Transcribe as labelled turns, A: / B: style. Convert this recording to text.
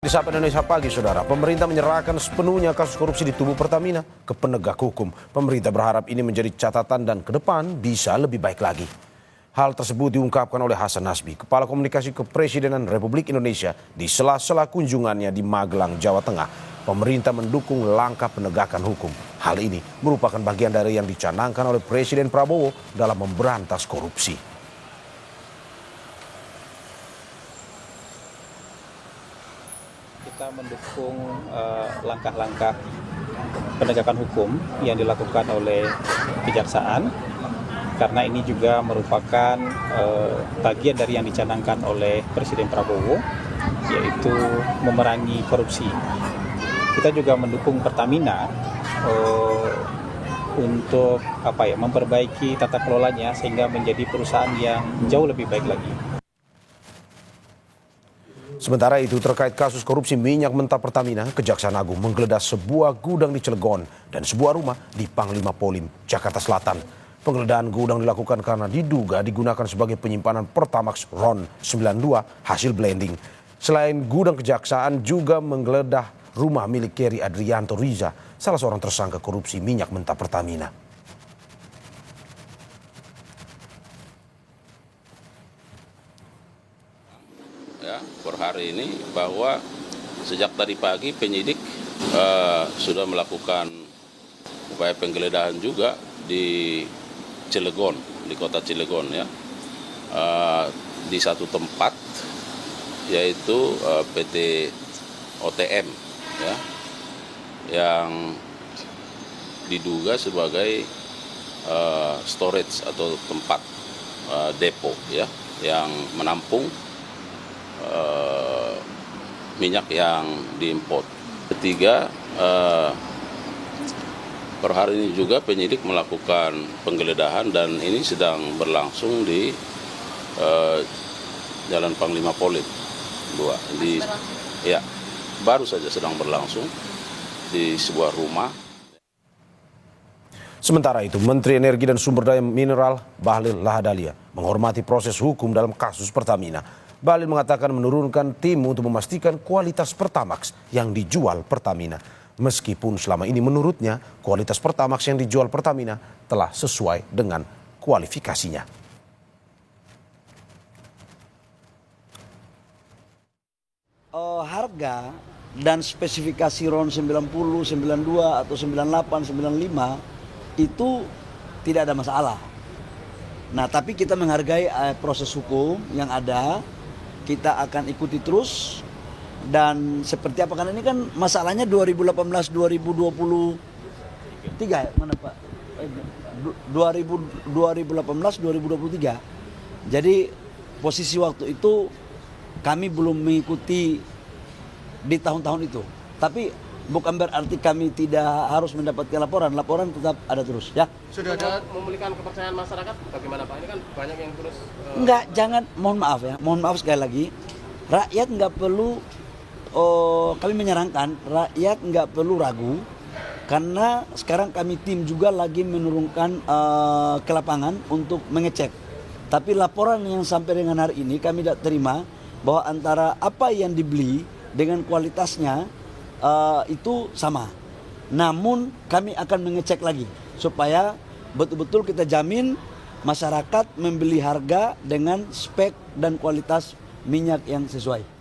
A: Di Sapa Indonesia Pagi, Saudara, pemerintah menyerahkan sepenuhnya kasus korupsi di tubuh Pertamina ke penegak hukum. Pemerintah berharap ini menjadi catatan dan ke depan bisa lebih baik lagi. Hal tersebut diungkapkan oleh Hasan Nasbi, Kepala Komunikasi Kepresidenan Republik Indonesia di sela-sela kunjungannya di Magelang, Jawa Tengah. Pemerintah mendukung langkah penegakan hukum. Hal ini merupakan bagian dari yang dicanangkan oleh Presiden Prabowo dalam memberantas korupsi.
B: Kita mendukung langkah-langkah penegakan hukum yang dilakukan oleh kejaksaan karena ini juga merupakan bagian dari yang dicanangkan oleh Presiden Prabowo, yaitu memerangi korupsi. Kita juga mendukung Pertamina untuk memperbaiki tata kelolanya sehingga menjadi perusahaan yang jauh lebih baik lagi.
A: Sementara itu, terkait kasus korupsi minyak mentah Pertamina, Kejaksaan Agung menggeledah sebuah gudang di Cilegon dan sebuah rumah di Panglima Polim, Jakarta Selatan. Penggeledahan gudang dilakukan karena diduga digunakan sebagai penyimpanan Pertamax RON 92 hasil blending. Selain gudang, Kejaksaan juga menggeledah rumah milik Keri Adrianto Riza, salah seorang tersangka korupsi minyak mentah Pertamina.
C: Ya, per hari ini bahwa sejak tadi pagi penyidik sudah melakukan upaya penggeledahan juga di Cilegon, di kota Cilegon ya, di satu tempat yaitu PT OTM ya, yang diduga sebagai storage atau tempat depo ya, yang menampung minyak yang diimpor. Ketiga, per hari ini juga penyidik melakukan penggeledahan dan ini sedang berlangsung di Jalan Panglima Polim 2. Ya, baru saja sedang berlangsung di sebuah rumah.
A: Sementara itu, Menteri Energi dan Sumber Daya Mineral Bahlil Lahadalia menghormati proses hukum dalam kasus Pertamina. Bahlil mengatakan menurunkan tim untuk memastikan kualitas Pertamax yang dijual Pertamina. Meskipun selama ini menurutnya kualitas Pertamax yang dijual Pertamina telah sesuai dengan kualifikasinya.
D: Harga dan spesifikasi RON 90, 92 atau 98, 95 itu tidak ada masalah. Nah, tapi kita menghargai proses hukum yang ada. Kita akan ikuti terus dan seperti apa, karena ini kan masalahnya 2018-2023 ya, mana Pak? 2018-2023. Jadi posisi waktu itu kami belum mengikuti di tahun-tahun itu. Tapi bukan berarti kami tidak harus mendapatkan laporan tetap ada terus ya.
E: Sudah ada memulihkan kepercayaan masyarakat bagaimana Pak? Ini kan banyak yang terus
D: Enggak, jangan, mohon maaf sekali lagi. Rakyat nggak perlu, kami menyarankan rakyat nggak perlu ragu. Karena sekarang kami tim juga lagi menurunkan ke lapangan untuk mengecek. Tapi laporan yang sampai dengan hari ini kami tidak terima bahwa antara apa yang dibeli dengan kualitasnya itu sama. Namun kami akan mengecek lagi supaya betul-betul kita jamin masyarakat membeli harga dengan spek dan kualitas minyak yang sesuai.